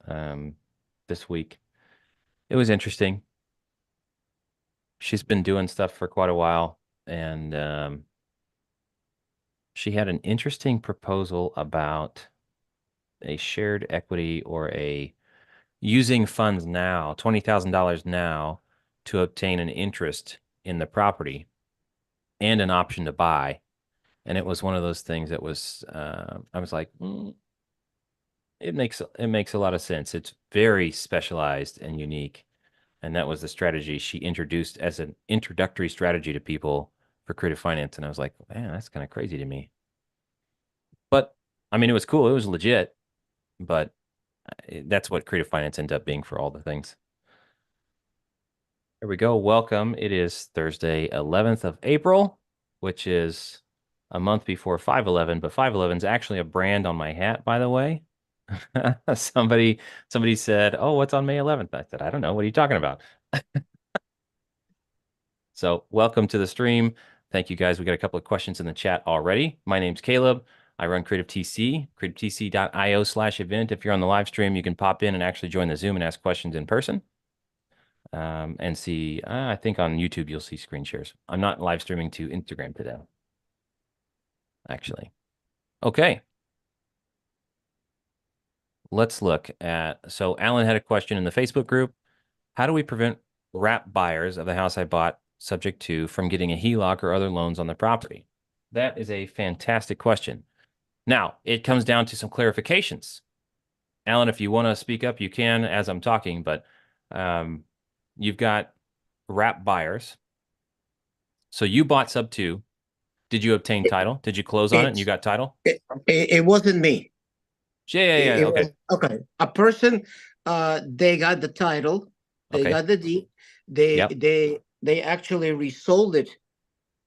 this week. It was interesting. She's been doing stuff for quite a while, and she had an interesting proposal about a shared equity or a using funds now, $20,000 now, to obtain an interest in the property and an option to buy. And it was one of those things that was, I was like, it makes a lot of sense. It's very specialized and unique. And that was the strategy she introduced as an introductory strategy to people for creative finance. And I was like, man, that's kind of crazy to me. But I mean, it was cool. It was legit, but that's what creative finance ended up being for all the things. Here we go. Welcome. It is Thursday, 11th of April, which is a month before 5/11, but 5/11 is actually a brand on my hat, by the way. Somebody said, "Oh, what's on May 11th?" I said, "I don't know. What are you talking about?" So, welcome to the stream. Thank you guys. We got a couple of questions in the chat already. My name's Caleb. I run Creative TC, creativetc.io/event. If you're on the live stream, you can pop in and actually join the Zoom and ask questions in person. And see, I think on YouTube, you'll see screen shares. I'm not live streaming to Instagram today, actually. Okay. Let's look at, so Alan had a question in the Facebook group. How do we prevent wrap buyers of the house I bought subject to from getting a HELOC or other loans on the property? That is a fantastic question. Now, it comes down to some clarifications. Alan, if you want to speak up, you can as I'm talking, but you've got wrap buyers. So you bought sub 2. Did you obtain title? Did you close on it and you got title? It wasn't me. Yeah. Okay. Okay. A person, they got the title, they got the deed, they actually resold it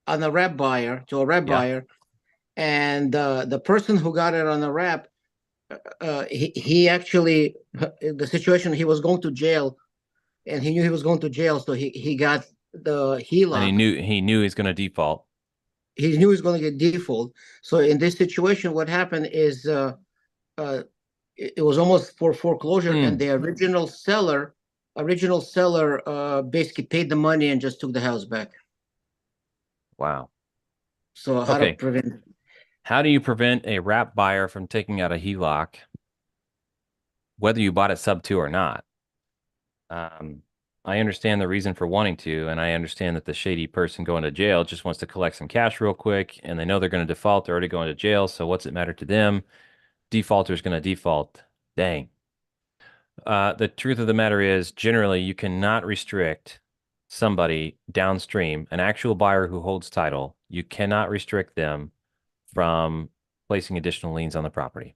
on a wrap buyer to a wrap buyer, and the person who got it on the wrap, he actually, the situation, he was going to jail, and he knew he was going to jail, so he got the HELOC. And he knew he's going to default. He knew he was going to get default. So in this situation, what happened is it was almost for foreclosure, and the original seller basically paid the money and just took the house back. Wow. So how to prevent it? How do you prevent a wrap buyer from taking out a HELOC, whether you bought it sub 2 or not? I understand the reason for wanting to, and I understand that the shady person going to jail just wants to collect some cash real quick, and they know they're going to default. They're already going to jail, so what's it matter to them? Defaulter's going to default. Dang. The truth of the matter is, generally, you cannot restrict somebody downstream, an actual buyer who holds title. You cannot restrict them from placing additional liens on the property.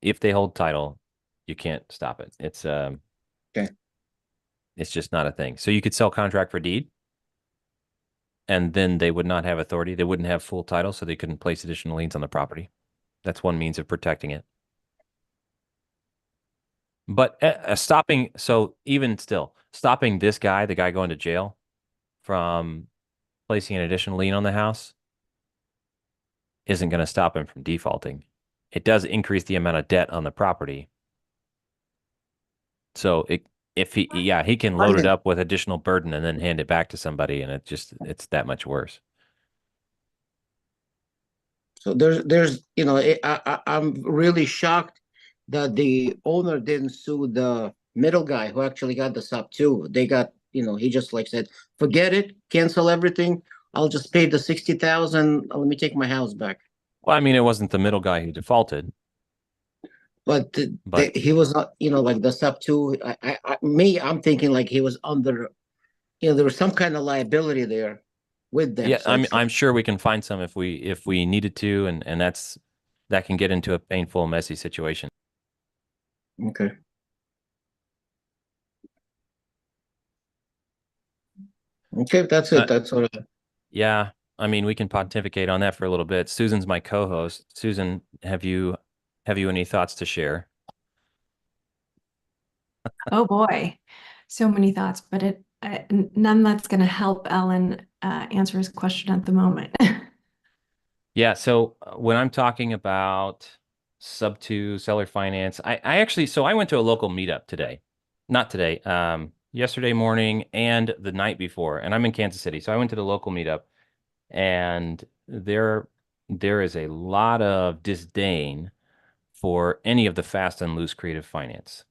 If they hold title, you can't stop it. It's okay. It's just not a thing. So you could sell contract for deed, and then they would not have authority. They wouldn't have full title, so they couldn't place additional liens on the property. That's one means of protecting it. But stopping, so even still, stopping this guy, the guy going to jail, from placing an additional lien on the house isn't going to stop him from defaulting. It does increase the amount of debt on the property. So he can load it up with additional burden and then hand it back to somebody, and it's that much worse. So there's I'm really shocked that the owner didn't sue the middle guy who actually got the sub 2. They got, he just like said, forget it, cancel everything. I'll just pay the 60,000. Let me take my house back. Well, I mean, it wasn't the middle guy who defaulted. But he was not, like the sub 2. I'm thinking like he was under, there was some kind of liability there with them. Yeah, So I'm sure we can find some if we needed to, and that can get into a painful, messy situation. Okay. Okay, that's it. That's all. Yeah, I mean, we can pontificate on that for a little bit. Susan's my co-host. Susan, have you any thoughts to share? Oh boy, so many thoughts, but none that's going to help Alan answer his question at the moment. Yeah, so when I'm talking about sub two seller finance. I actually, so I went to a local meetup today, not today, yesterday morning and the night before, and I'm in Kansas City. So I went to the local meetup, and there is a lot of disdain for any of the fast and loose creative finance.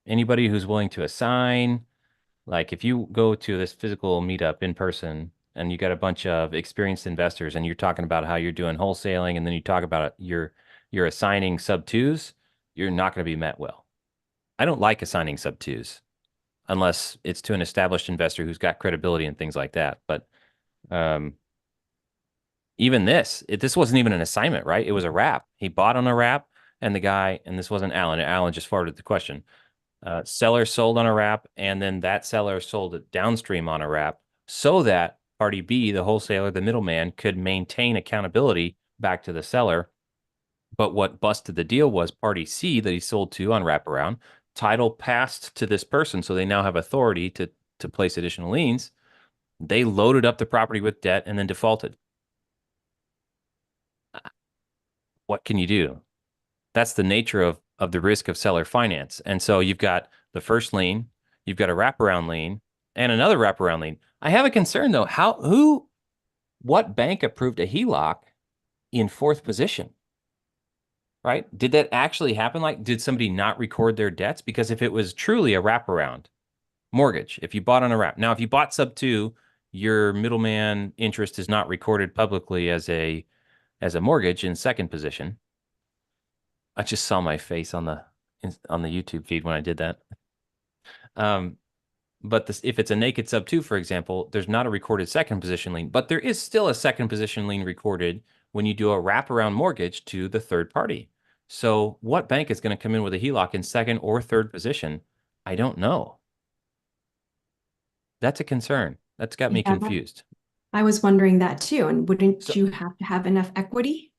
Anybody who's willing to assign, like if you go to this physical meetup in person and you got a bunch of experienced investors and you're talking about how you're doing wholesaling and then you talk about you're assigning sub twos, you're not going to be met well. I don't like assigning sub twos unless it's to an established investor who's got credibility and things like that. But even this wasn't even an assignment, right? It was a wrap. He bought on a wrap, and the guy, and this wasn't Alan. Alan just forwarded the question. Seller sold on a wrap, and then that seller sold it downstream on a wrap so that party B, the wholesaler, the middleman, could maintain accountability back to the seller. But what busted the deal was party C that he sold to on wraparound. Title passed to this person, so they now have authority to place additional liens. They loaded up the property with debt and then defaulted. What can you do? That's the nature of the risk of seller finance. And so you've got the first lien, you've got a wraparound lien, and another wraparound lien. I have a concern though. What bank approved a HELOC in fourth position? Right? Did that actually happen? Like, did somebody not record their debts? Because if it was truly a wraparound mortgage, if you bought on a wrap, now if you bought sub two, your middleman interest is not recorded publicly as a mortgage in second position. I just saw my face on the YouTube feed when I did that. But if it's a naked sub two, for example, there's not a recorded second position lien, but there is still a second position lien recorded when you do a wraparound mortgage to the third party. So what bank is going to come in with a HELOC in second or third position? I don't know. That's a concern. That's got me confused. I was wondering that too. And wouldn't you have to have enough equity?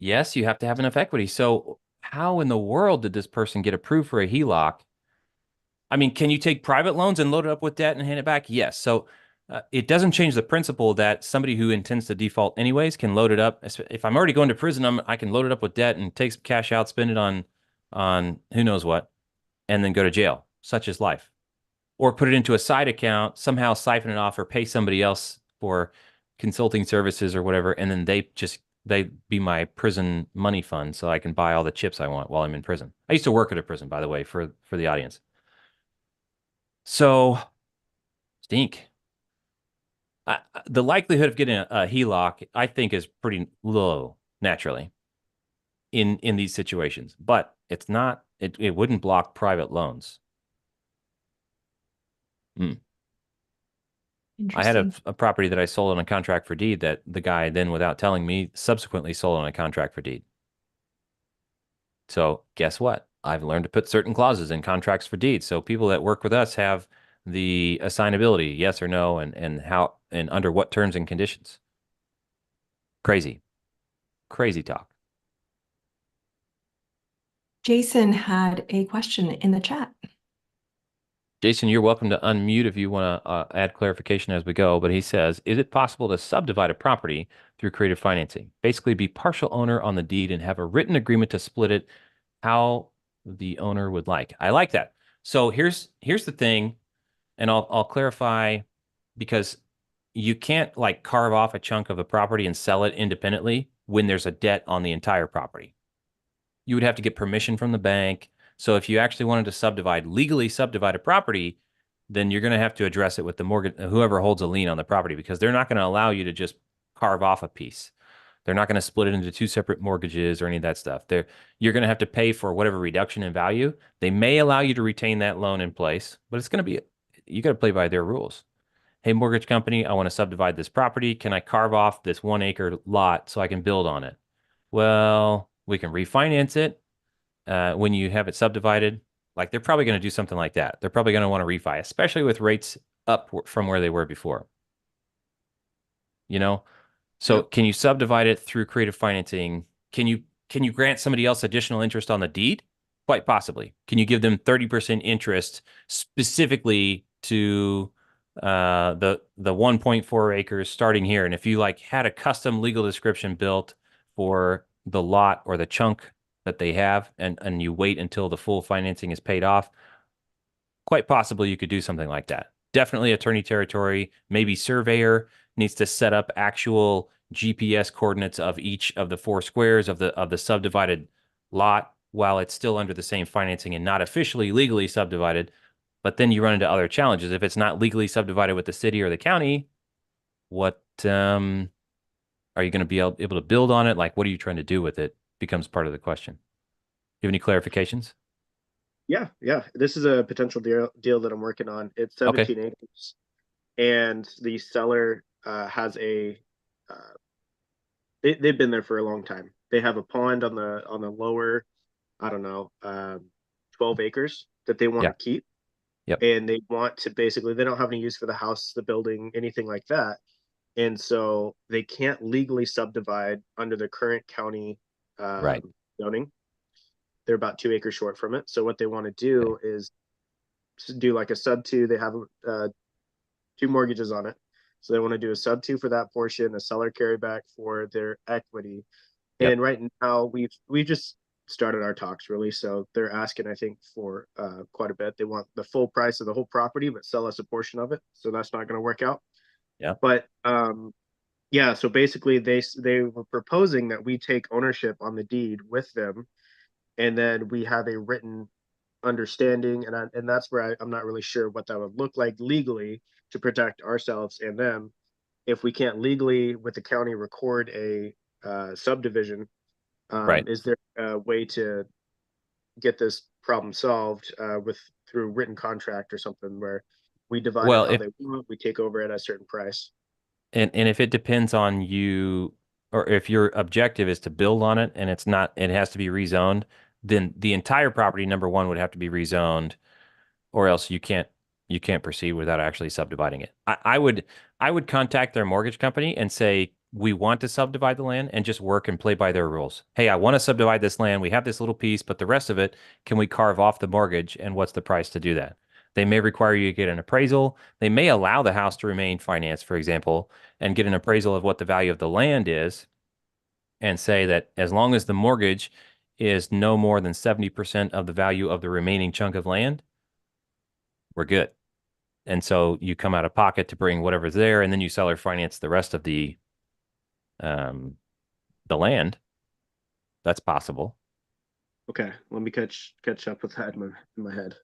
Yes, you have to have enough equity. So how in the world did this person get approved for a HELOC? I mean, can you take private loans and load it up with debt and hand it back? Yes. So it doesn't change the principle that somebody who intends to default anyways can load it up. If I'm already going to prison, I can load it up with debt and take some cash out, spend it on who knows what, and then go to jail. Such is life. Or put it into a side account, somehow siphon it off or pay somebody else for consulting services or whatever, and then they be my prison money fund so I can buy all the chips I want while I'm in prison. I used to work at a prison, by the way, for the audience. So, stink. The likelihood of getting a HELOC, I think, is pretty low naturally in these situations, but it's not. It wouldn't block private loans. I had a property that I sold on a contract for deed that the guy then, without telling me, subsequently sold on a contract for deed. So guess what? I've learned to put certain clauses in contracts for deed. So people that work with us have the assignability, yes or no, and how and under what terms and conditions. Crazy talk. Jason had a question in the chat. Jason, you're welcome to unmute if you want to add clarification as we go, but he says, is it possible to subdivide a property through creative financing? Basically be partial owner on the deed and have a written agreement to split it how the owner would like. I like that. So here's the thing, and I'll clarify, because you can't like carve off a chunk of the property and sell it independently when there's a debt on the entire property. You would have to get permission from the bank. So if you actually wanted to legally subdivide a property, then you're going to have to address it with the mortgage, whoever holds a lien on the property, because they're not going to allow you to just carve off a piece. They're not going to split it into two separate mortgages or any of that stuff. You're going to have to pay for whatever reduction in value. They may allow you to retain that loan in place, but it's going to be, you got to play by their rules. Hey, mortgage company, I want to subdivide this property. Can I carve off this 1 acre lot so I can build on it? Well, we can refinance it. When you have it subdivided, like they're probably going to do something like that. They're probably going to want to refi, especially with rates up from where they were before. You know, so can you subdivide it through creative financing? Can you grant somebody else additional interest on the deed? Quite possibly. Can you give them 30% interest specifically to the 1.4 acres starting here? And if you like had a custom legal description built for the lot or the chunk that they have, and you wait until the full financing is paid off, quite possibly you could do something like that. Definitely attorney territory, maybe surveyor needs to set up actual GPS coordinates of each of the 4 squares of the subdivided lot while it's still under the same financing and not officially legally subdivided. But then you run into other challenges. If it's not legally subdivided with the city or the county, what are you going to be able to build on it? Like, what are you trying to do with it? Becomes part of the question. Do you have any clarifications? Yeah. This is a potential deal that I'm working on. It's 17 acres, and the seller has they've been there for a long time. They have a pond on the lower, I don't know, 12 acres that they want to keep. Yep. And they want to basically, they don't have any use for the house, the building, anything like that. And so they can't legally subdivide under the current county zoning. They're about 2 acres short from it. So what they want to do is do like a sub 2. They have 2 mortgages on it. So they want to do a sub 2 for that portion, a seller carryback for their equity. Yep. And right now we've just started our talks, really. So they're asking, I think, for quite a bit. They want the full price of the whole property, but sell us a portion of it. So that's not going to work out. Yeah. But yeah, so basically they were proposing that we take ownership on the deed with them, and then we have a written understanding, and that's where I'm not really sure what that would look like legally to protect ourselves and them. If we can't legally with the county record a subdivision, is there a way to get this problem solved through written contract or something where we divide it how they want, we take over at a certain price? And if it depends on you, or if your objective is to build on it and it has to be rezoned, then the entire property, number one, would have to be rezoned, or else you can't proceed without actually subdividing it. I would contact their mortgage company and say, we want to subdivide the land, and just work and play by their rules. Hey, I want to subdivide this land. We have this little piece, but the rest of it, can we carve off the mortgage? And what's the price to do that? They may require you to get an appraisal. They may allow the house to remain financed, for example, and get an appraisal of what the value of the land is, and say that as long as the mortgage is no more than 70% of the value of the remaining chunk of land, we're good. And so you come out of pocket to bring whatever's there, and then you seller finance the rest of the land. That's possible. Okay, let me catch up with that in my head.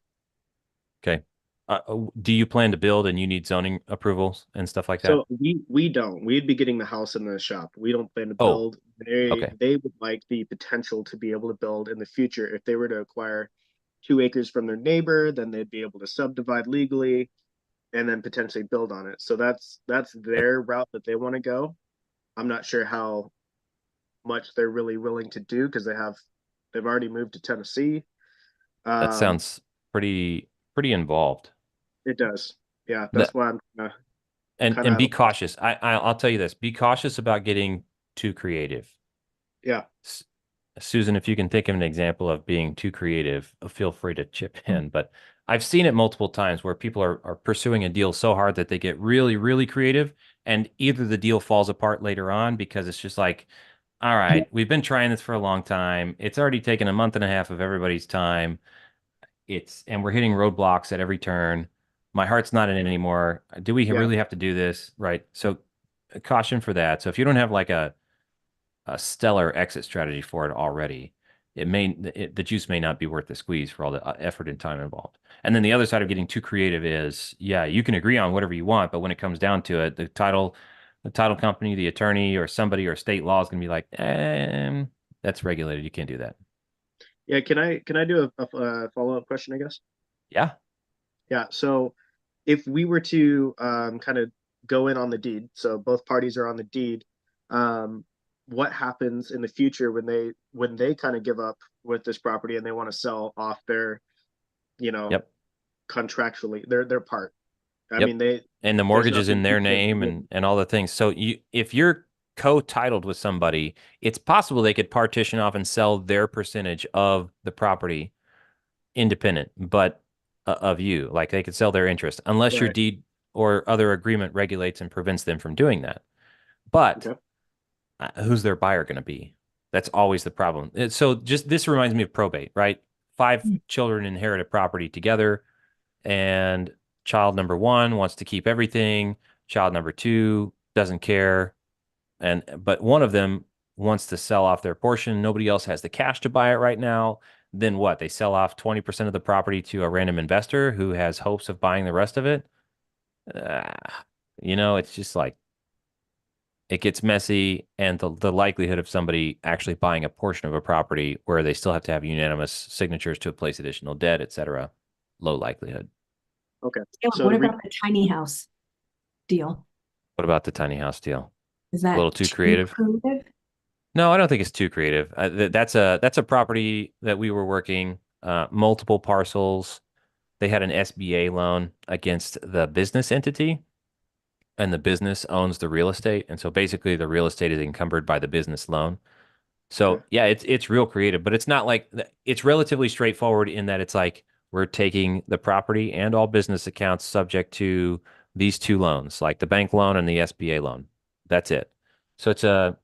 Okay. Do you plan to build and you need zoning approvals and stuff like that? So we don't. We'd be getting the house in the shop. We don't plan to build. They would like the potential to be able to build in the future. If they were to acquire 2 acres from their neighbor, then they'd be able to subdivide legally and then potentially build on it. So that's their route that they want to go. I'm not sure how much they're really willing to do, because they've already moved to Tennessee. That sounds pretty involved. It does. Yeah, that's why I'm and be cautious. I'll tell you this: be cautious about getting too creative. Yeah, Susan, if you can think of an example of being too creative, feel free to chip in. But I've seen it multiple times where people are pursuing a deal so hard that they get really, really creative, and either the deal falls apart later on because it's just like, all right, we've been trying this for a long time. It's already taken a month and a half of everybody's time. And we're hitting roadblocks at every turn. My heart's not in it anymore. Do we really have to do this? Right. So caution for that. So if you don't have like a stellar exit strategy for it already, the juice may not be worth the squeeze for all the effort and time involved. And then the other side of getting too creative is, yeah, you can agree on whatever you want, but when it comes down to it, the title company, the attorney, or somebody, or state law is going to be like, that's regulated. You can't do that. Yeah, can I do a follow-up question, I guess? Yeah. Yeah. So if we were to kind of go in on the deed, so both parties are on the deed, what happens in the future when they kind of give up with this property and they want to sell off their, contractually their part? I mean, and the mortgage is in their name and all the things. So if you're co-titled with somebody, it's possible they could partition off and sell their percentage of the property independent, but of you, like they could sell their interest, unless your deed or other agreement regulates and prevents them from doing that. But who's their buyer going to be? That's always the problem. So just this reminds me of probate, right? 5 children inherit a property together, and child number 1 wants to keep everything. Child number 2 doesn't care. But one of them wants to sell off their portion. Nobody else has the cash to buy it right now. Then what? They sell off 20% of the property to a random investor who has hopes of buying the rest of it. It's just like it gets messy, and the likelihood of somebody actually buying a portion of a property where they still have to have unanimous signatures to place additional debt, etc., low likelihood. Okay. So what about the tiny house deal? What about the tiny house deal? Is that a little too creative? No, I don't think it's too creative. That's a property that we were working, multiple parcels. They had an SBA loan against the business entity, and the business owns the real estate. And so basically the real estate is encumbered by the business loan. So yeah, it's real creative, but it's not like it's relatively straightforward in that it's like we're taking the property and all business accounts subject to these 2 loans, like the bank loan and the SBA loan. That's it. So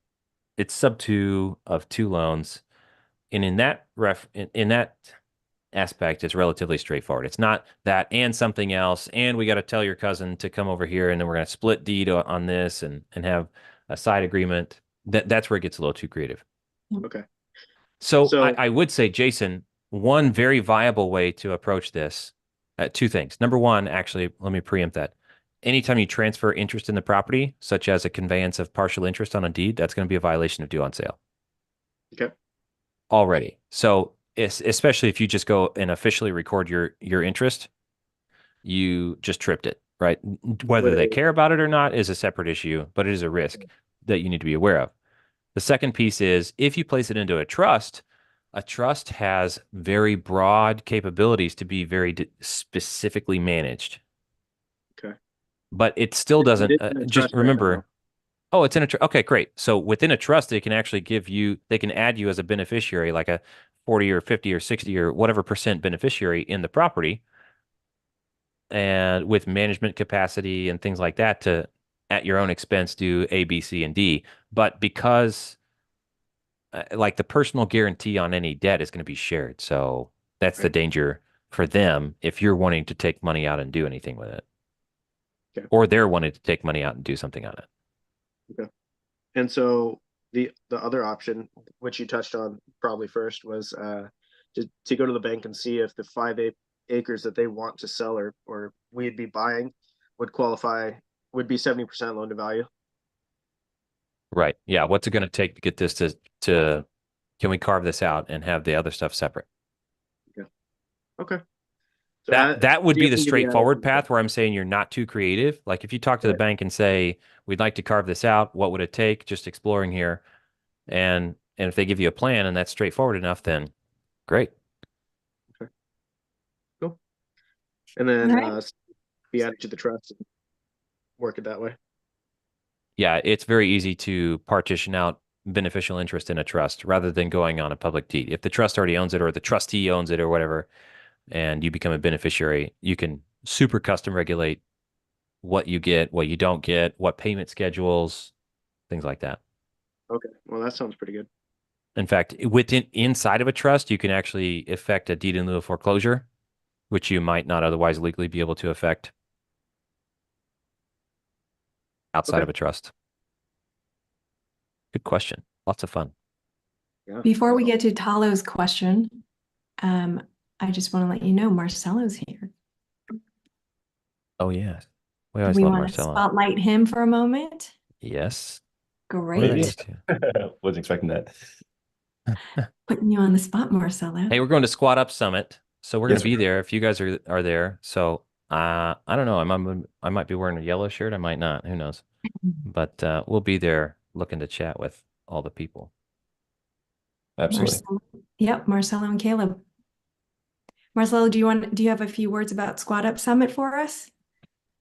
it's sub 2 of 2 loans. And in that aspect, it's relatively straightforward. It's not that and something else, and we got to tell your cousin to come over here, and then we're going to split deed on this and have a side agreement. That's where it gets a little too creative. Okay. So I would say, Jason, one very viable way to approach this, 2 things. Number 1, actually, let me preempt that. Anytime you transfer interest in the property, such as a conveyance of partial interest on a deed, that's going to be a violation of due on sale. Okay. Already. So especially if you just go and officially record your interest, you just tripped it, right? Whether they care about it or not is a separate issue, but it is a risk that you need to be aware of. The second piece is if you place it into a trust has very broad capabilities to be very specifically managed. Okay. But it still doesn't, just remember, right. Oh, it's in a trust. Okay, great. So within a trust, they can actually they can add you as a beneficiary, like a 40 or 50 or 60 or whatever % beneficiary in the property, and with management capacity and things like that to, at your own expense, do A, B, C, and D. But because like the personal guarantee on any debt is going to be shared. So that's the danger for them if you're wanting to take money out and do anything with it. Okay. Or they're wanting to take money out and do something on it. Okay. And so the other option, which you touched on probably first, was to go to the bank and see if the 5 acres that they want to sell or we'd be buying would be 70% loan to value. Right. Yeah. What's it going to take to get this to can we carve this out and have the other stuff separate? Okay. So that would be the straightforward path where I'm saying you're not too creative. Like if you talk to the bank and say, we'd like to carve this out, what would it take? Just exploring here. And if they give you a plan and that's straightforward enough, then great. Okay. Cool. And then be added to the trust and work it that way. Yeah, it's very easy to partition out beneficial interest in a trust rather than going on a public deed. If the trust already owns it or the trustee owns it or whatever, and you become a beneficiary, you can super custom regulate what you get, what you don't get, what payment schedules, things like that. Okay. Well, that sounds pretty good. In fact, inside of a trust, you can actually effect a deed in lieu of foreclosure, which you might not otherwise legally be able to effect outside of a trust. Good question. Lots of fun. Yeah. Before we get to Talo's question, I just want to let you know Marcelo's here. Oh, yes. We want to spotlight him for a moment. Yes. Great. Wasn't expecting that. Putting you on the spot, Marcelo. Hey, we're going to Squat Up Summit. So we're going to be there if you guys are there. So I don't know. I might be wearing a yellow shirt. I might not. Who knows? But we'll be there looking to chat with all the people. Absolutely. Yep, Marcelo and Caleb. Marcelo, do you have a few words about Squat Up Summit for us?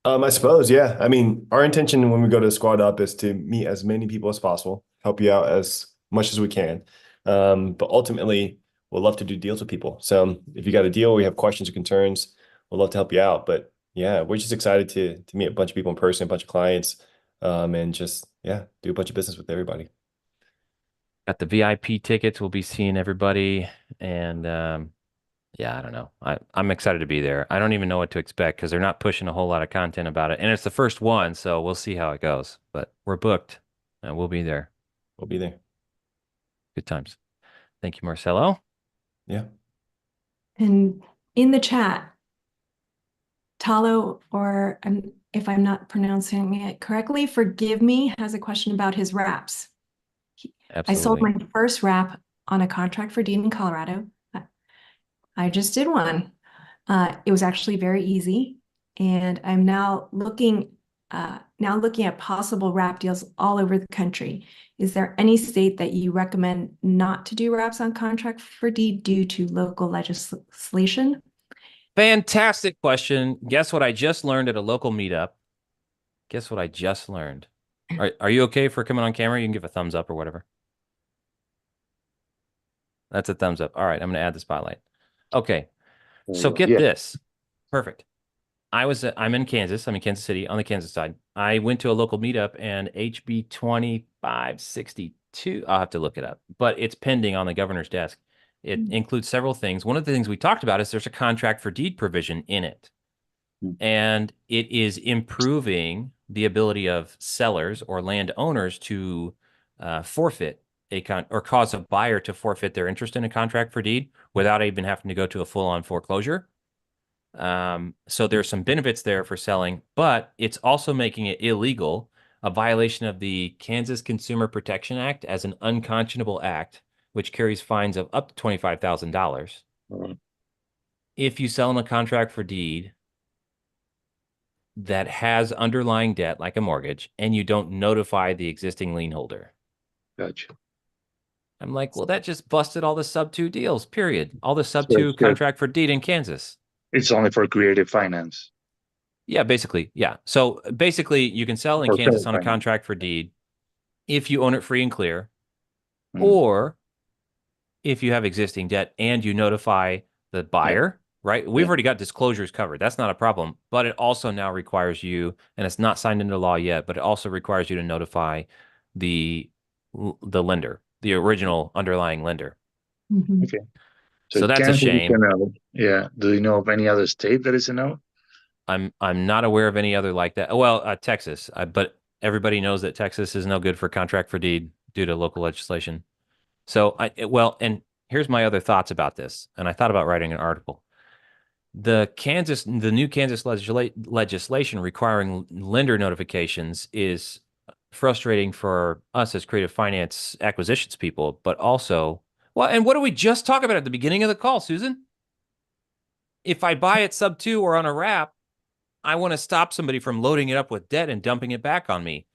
I suppose, yeah. I mean, our intention when we go to Squat Up is to meet as many people as possible, help you out as much as we can. But ultimately, we'll love to do deals with people. So if you got a deal, we have questions or concerns, we'll love to help you out. But yeah, we're just excited to meet a bunch of people in person, a bunch of clients, and just, do a bunch of business with everybody. Got the VIP tickets. We'll be seeing everybody. And yeah, I don't know. I'm excited to be there. I don't even know what to expect because they're not pushing a whole lot of content about it. And it's the first one, so we'll see how it goes. But we're booked and we'll be there. We'll be there. Good times. Thank you, Marcelo. Yeah. And in the chat, Talo, or if I'm not pronouncing it correctly, forgive me, has a question about his wraps. I sold Absolutely. my first wrap on a contract for deed in Colorado. I just did one. It was actually very easy, and I'm now looking at possible wrap deals all over the country. Is there any state that you recommend not to do wraps on contract for deed due to local legislation? Fantastic question. Guess what I just learned at a local meetup? Guess what I just learned? Are you okay for coming on camera? You can give a thumbs up or whatever. That's a thumbs up. All right, I'm going to add the spotlight. Okay. So get this. Perfect. I'm in Kansas. I'm in Kansas City on the Kansas side. I went to a local meetup and HB 2562, I'll have to look it up, but it's pending on the governor's desk. It includes several things. One of the things we talked about is there's a contract for deed provision in it. And it is improving the ability of sellers or landowners to forfeit or cause a buyer to forfeit their interest in a contract for deed without even having to go to a full-on foreclosure. So there's some benefits there for selling, but it's also making it illegal, a violation of the Kansas Consumer Protection Act as an unconscionable act, which carries fines of up to $25,000. If you sell in a contract for deed that has underlying debt like a mortgage and you don't notify the existing lien holder. Gotcha. I'm like, well, that just busted all the sub-2 deals, period. All the sub-2 contract for deed in Kansas. It's only for creative finance. Yeah, basically. Yeah. So basically you can sell in Kansas on a contract for deed if you own it free and clear, or if you have existing debt and you notify the buyer, right? We've already got disclosures covered. That's not a problem, but it also now requires you, and it's not signed into law yet, but it also requires you to notify the lender, the original underlying lender. Okay. So that's a shame. Yeah. Do you know of any other state that is a no? I'm not aware of any other like that. Well, Texas, but everybody knows that Texas is no good for contract for deed due to local legislation. So and here's my other thoughts about this. And I thought about writing an article. The new Kansas legislation requiring lender notifications is frustrating for us as creative finance acquisitions people, but also, well, and what did we just talk about at the beginning of the call, Susan? If I buy it sub-2 or on a wrap, I want to stop somebody from loading it up with debt and dumping it back on me.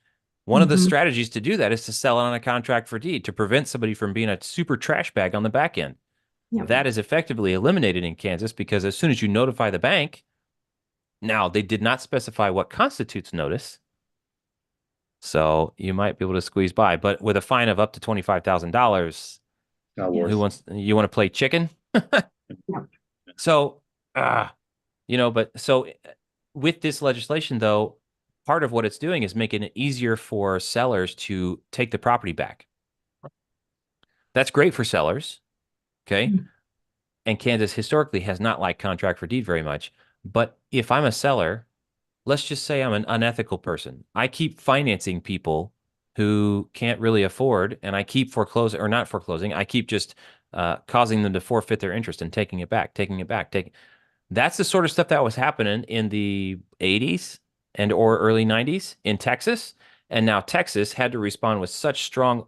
One of the strategies to do that is to sell it on a contract for deed to prevent somebody from being a super trash bag on the back end. Yep. That is effectively eliminated in Kansas because as soon as you notify the bank, now they did not specify what constitutes notice. So you might be able to squeeze by, but with a fine of up to $25,000, you want to play chicken? So, with this legislation, though, part of what it's doing is making it easier for sellers to take the property back. That's great for sellers, okay? And Kansas historically has not liked contract for deed very much. But if I'm a seller, let's just say I'm an unethical person. I keep financing people who can't really afford, and I keep foreclosing, or not foreclosing, I keep just causing them to forfeit their interest and taking it back. That's the sort of stuff that was happening in the 80s and or early 90s in Texas. And now Texas had to respond with such strong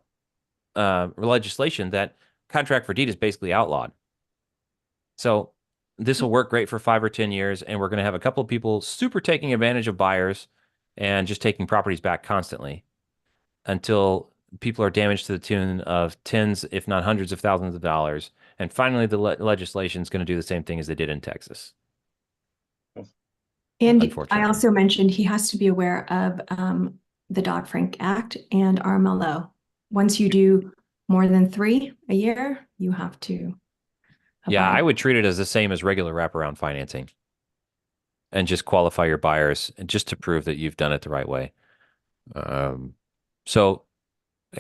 legislation that contract for deed is basically outlawed. So this will work great for 5 or 10 years. And we're going to have a couple of people super taking advantage of buyers and just taking properties back constantly until people are damaged to the tune of tens, if not hundreds of thousands of dollars. And finally, the legislation is going to do the same thing as they did in Texas. And I also mentioned he has to be aware of the Dodd-Frank Act and RMLO. Once you do more than 3 a year, you have to. Yeah, I would treat it as the same as regular wraparound financing and just qualify your buyers and just to prove that you've done it the right way. So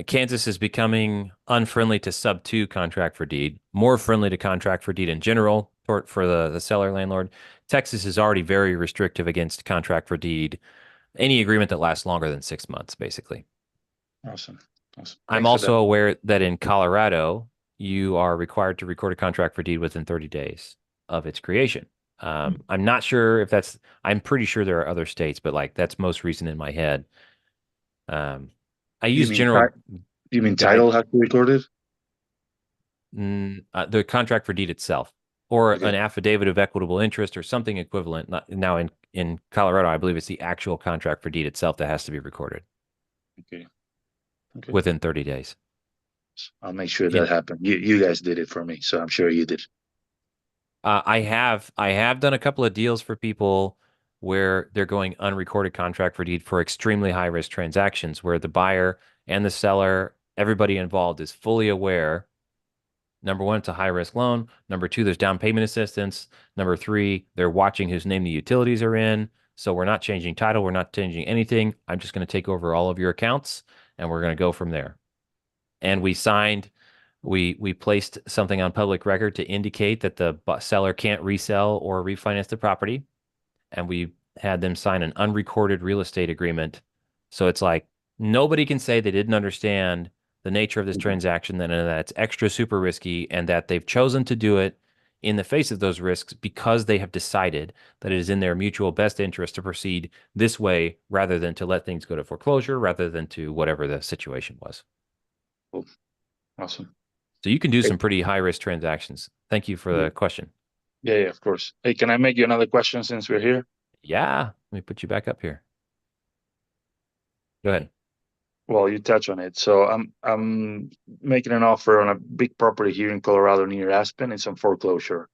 Kansas is becoming unfriendly to sub 2 contract for deed, more friendly to contract for deed in general for the seller landlord. Texas is already very restrictive against contract for deed, any agreement that lasts longer than 6 months, basically. Awesome. Awesome. I'm Thanks for that. also aware that in Colorado, you are required to record a contract for deed within 30 days of its creation. I'm not sure if I'm pretty sure there are other states, but like that's most recent in my head. I use general. You mean title have to record it? The contract for deed itself, or an affidavit of equitable interest, or something equivalent. Now in Colorado, I believe it's the actual contract for deed itself that has to be recorded. Okay. Within 30 days. I'll make sure that happened. You guys did it for me, so I'm sure you did. I have done a couple of deals for people where they're going unrecorded contract for deed for extremely high risk transactions, where the buyer and the seller, everybody involved, is fully aware. Number one, it's a high risk loan. Number two, there's down payment assistance. Number three, they're watching whose name the utilities are in. So we're not changing title. We're not changing anything. I'm just going to take over all of your accounts and we're going to go from there. And we placed something on public record to indicate that the seller can't resell or refinance the property. And we had them sign an unrecorded real estate agreement. So it's like nobody can say they didn't understand the nature of this transaction, that it's extra super risky, and that they've chosen to do it in the face of those risks because they have decided that it is in their mutual best interest to proceed this way rather than to let things go to foreclosure, rather than to whatever the situation was. Cool. Awesome. So you can do some pretty high risk transactions. Thank you for the question. Yeah, of course. Hey, can I make you another question since we're here? Yeah, let me put you back up here. Go ahead. Well, you touch on it. So I'm making an offer on a big property here in Colorado near Aspen. It's on foreclosure.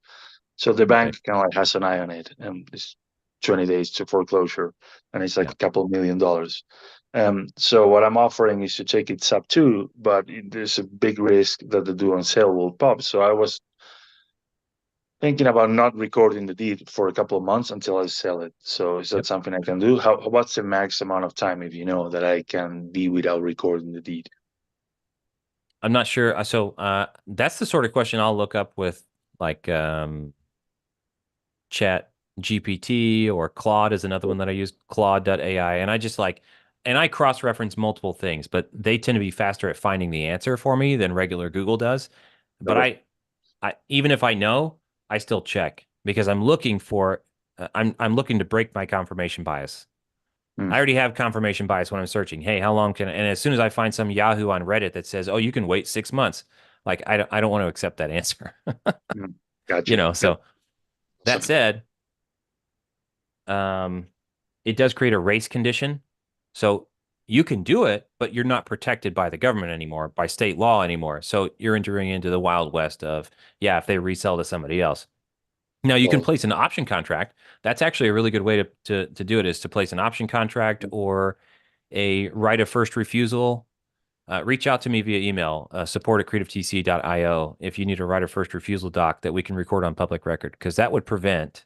So the bank kind of like has an eye on it, and it's 20 days to foreclosure, and it's like a couple $1 million. So what I'm offering is to take it sub 2, but there's a big risk that the due on sale will pop. So I was thinking about not recording the deed for a couple of months until I sell it. So is that something I can do? What's the max amount of time, if you know, that I can be without recording the deed? I'm not sure. So that's the sort of question I'll look up with like Chat GPT, or Claude is another one that I use, Claude.ai. And I cross-reference multiple things, but they tend to be faster at finding the answer for me than regular Google does. But I even if I know, I still check because I'm looking for, I'm looking to break my confirmation bias. I already have confirmation bias when I'm searching. Hey, how long can and as soon as I find some Yahoo on Reddit that says, oh, you can wait 6 months, like I don't want to accept that answer. Gotcha. So that said, it does create a race condition. So you can do it, but you're not protected by the government anymore, by state law anymore. So you're entering into the Wild West of, if they resell to somebody else. Now you can place an option contract. That's actually a really good way to do it, is to place an option contract or a right of first refusal. Reach out to me via email, support@creativetc.io, if you need a right of first refusal doc that we can record on public record, because that would prevent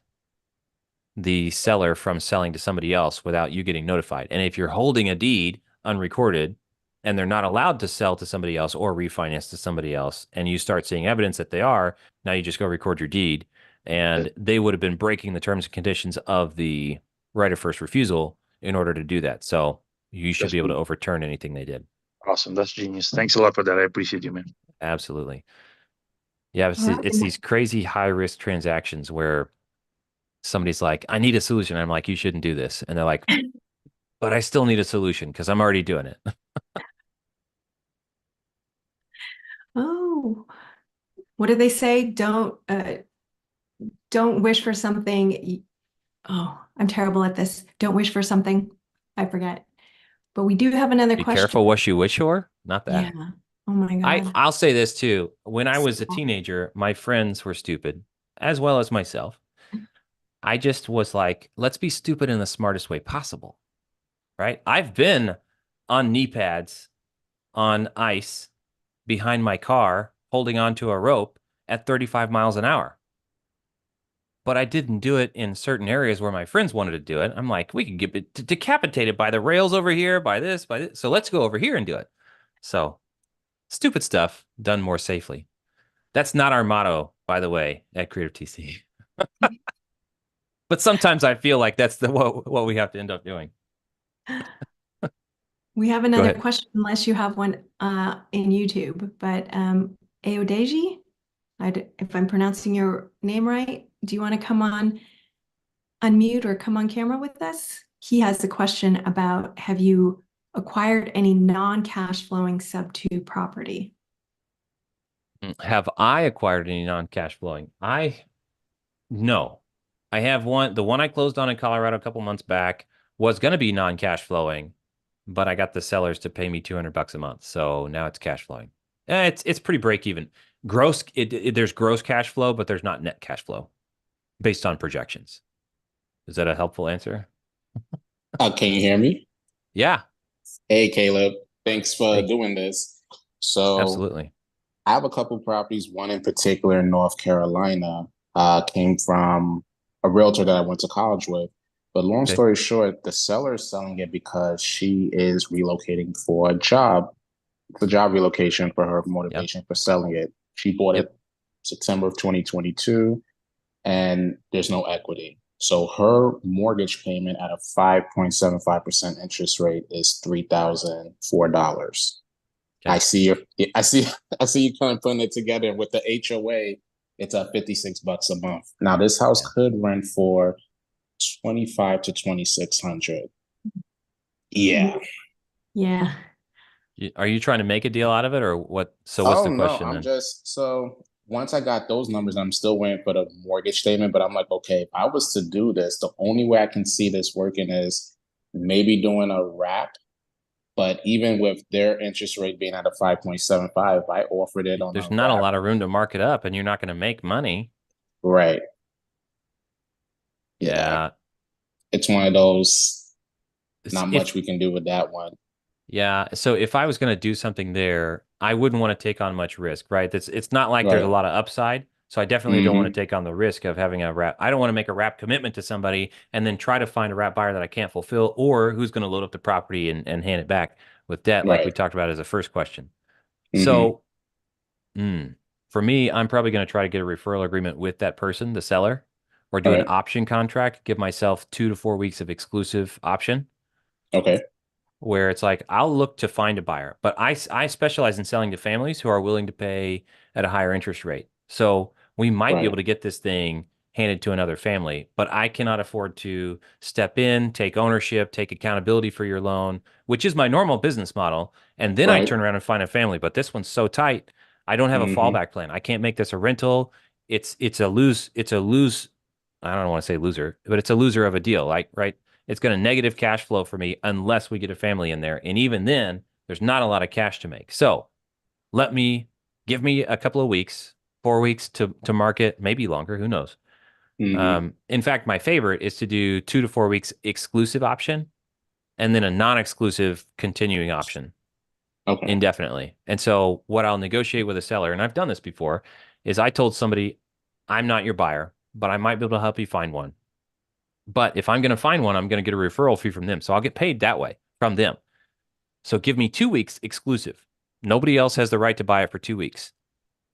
the seller from selling to somebody else without you getting notified. And if you're holding a deed unrecorded and they're not allowed to sell to somebody else or refinance to somebody else, and you start seeing evidence that they are, now you just go record your deed, and they would have been breaking the terms and conditions of the right of first refusal in order to do that. So you should be able to overturn anything they did. Awesome. That's genius. Thanks a lot for that. I appreciate you, man. Absolutely. Yeah, it's these crazy high risk transactions where somebody's like, I need a solution. I'm like, you shouldn't do this. And they're like, but I still need a solution because I'm already doing it. Oh, what do they say? Don't wish for something. Oh, I'm terrible at this. Don't wish for something. I forget. But we do have another question. Be careful what you wish for. Not that. Yeah. Oh my God. I'll say this too. When I was a teenager, my friends were stupid, as well as myself. I just was like, let's be stupid in the smartest way possible, right? I've been on knee pads on ice behind my car, holding onto a rope at 35 miles an hour. But I didn't do it in certain areas where my friends wanted to do it. I'm like, we can get decapitated by the rails over here, by this. So let's go over here and do it. So stupid stuff done more safely. That's not our motto, by the way, at Creative TC. But sometimes I feel like that's what we have to end up doing. We have another question, unless you have one in YouTube, but Aodeji, if I'm pronouncing your name right, do you want to come on, unmute or come on camera with us? He has a question about, have you acquired any non-cash flowing sub-2 property? Have I acquired any non-cash flowing? No. I have one. The one I closed on in Colorado a couple months back was going to be non-cash flowing, but I got the sellers to pay me $200 a month. So now it's cash flowing. It's pretty break even. Gross, there's gross cash flow, but there's not net cash flow based on projections. Is that a helpful answer? Can you hear me? Yeah. Hey, Caleb. Thanks for doing this. So absolutely. I have a couple properties. One in particular in North Carolina came from a realtor that I went to college with. But long story short, the seller is selling it because she is relocating for a job. It's a job relocation for her motivation for selling it. She bought it September of 2022, and there's no equity. So her mortgage payment at a 5.75% interest rate is $3,004. Okay. I see you kind of putting it together with the HOA. It's at $56 a month. Now this house could rent for $2,500 to $2,600. Yeah. Yeah. Are you trying to make a deal out of it, or what? So what's the question? No, so once I got those numbers, I'm still waiting for the mortgage statement, but I'm like, okay, if I was to do this, the only way I can see this working is maybe doing a wrap. But even with their interest rate being at a 5.75, I offered it on. There's not a lot of room to mark it up, and you're not going to make money. Right. Yeah. It's one of those, not much we can do with that one. Yeah. So if I was going to do something there, I wouldn't want to take on much risk, right? It's not like there's a lot of upside. So I definitely don't want to take on the risk of having a wrap. I don't want to make a wrap commitment to somebody and then try to find a wrap buyer that I can't fulfill, or who's going to load up the property and hand it back with debt, like we talked about as a first question. So for me, I'm probably going to try to get a referral agreement with that person, the seller, or do an option contract, give myself 2 to 4 weeks of exclusive option. Okay. Where it's like, I'll look to find a buyer, but I specialize in selling to families who are willing to pay at a higher interest rate. So we might be able to get this thing handed to another family, but I cannot afford to step in, take ownership, take accountability for your loan, which is my normal business model. And then I turn around and find a family, but this one's so tight. I don't have a fallback plan. I can't make this a rental. It's a lose. I don't want to say loser, but it's a loser of a deal. Like, right. It's going to negative cash flow for me unless we get a family in there. And even then, there's not a lot of cash to make. So give me a couple of weeks, 4 weeks to market, maybe longer, who knows? In fact, my favorite is to do 2 to 4 weeks exclusive option and then a non-exclusive continuing option indefinitely. And so what I'll negotiate with a seller, and I've done this before, is I told somebody, I'm not your buyer, but I might be able to help you find one. But if I'm going to find one, I'm going to get a referral fee from them. So I'll get paid that way from them. So give me 2 weeks exclusive. Nobody else has the right to buy it for 2 weeks.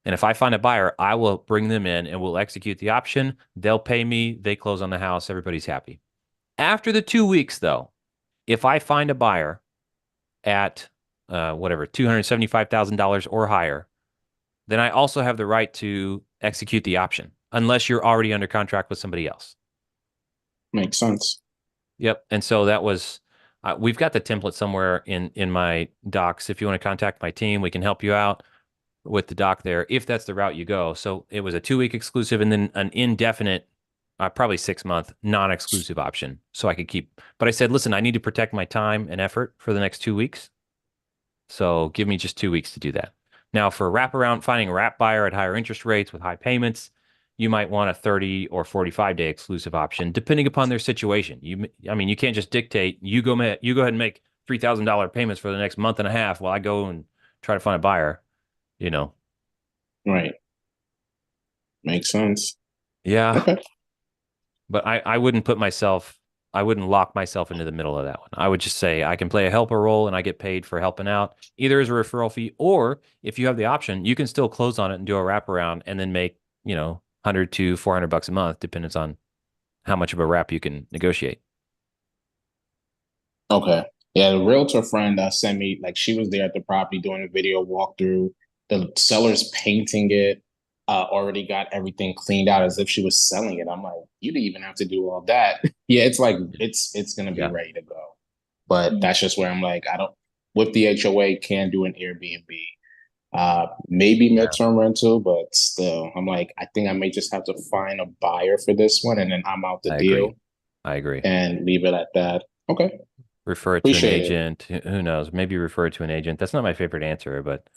And if I find a buyer, I will bring them in and we'll execute the option. They'll pay me. They close on the house. Everybody's happy. After the 2 weeks, though, if I find a buyer at $275,000 or higher, then I also have the right to execute the option unless you're already under contract with somebody else. Makes sense. Yep. And so that was, we've got the template somewhere in my docs. If you want to contact my team, we can help you out with the doc there, if that's the route you go. So it was a 2 week exclusive and then an indefinite, probably 6 month non-exclusive option. So I could keep, but I said, listen, I need to protect my time and effort for the next 2 weeks. So give me just 2 weeks to do that. Now for wraparound, finding a wrap buyer at higher interest rates with high payments, you might want a 30 or 45-day exclusive option, depending upon their situation. You can't just dictate, you go ahead and make $3,000 payments for the next month and a half while I go and try to find a buyer, Right. Makes sense. Yeah. Okay. But I wouldn't put myself lock myself into the middle of that one. I would just say I can play a helper role and I get paid for helping out, either as a referral fee, or if you have the option, you can still close on it and do a wraparound and then make, 100 to $400 a month, depends on how much of a wrap you can negotiate. Okay. Yeah, the realtor friend sent me, like, she was there at the property doing a video walkthrough. The seller's painting it, already got everything cleaned out as if she was selling it. I'm like, you didn't even have to do all that. Yeah, it's like it's gonna be ready to go. But that's just where I'm like, I don't, with the HOA, can do an Airbnb. Maybe midterm rental, but still, I'm like, I think I may just have to find a buyer for this one, and then I'm out the deal. I agree. And leave it at that. Okay. Refer it to an agent. Who knows? Maybe refer it to an agent. That's not my favorite answer, but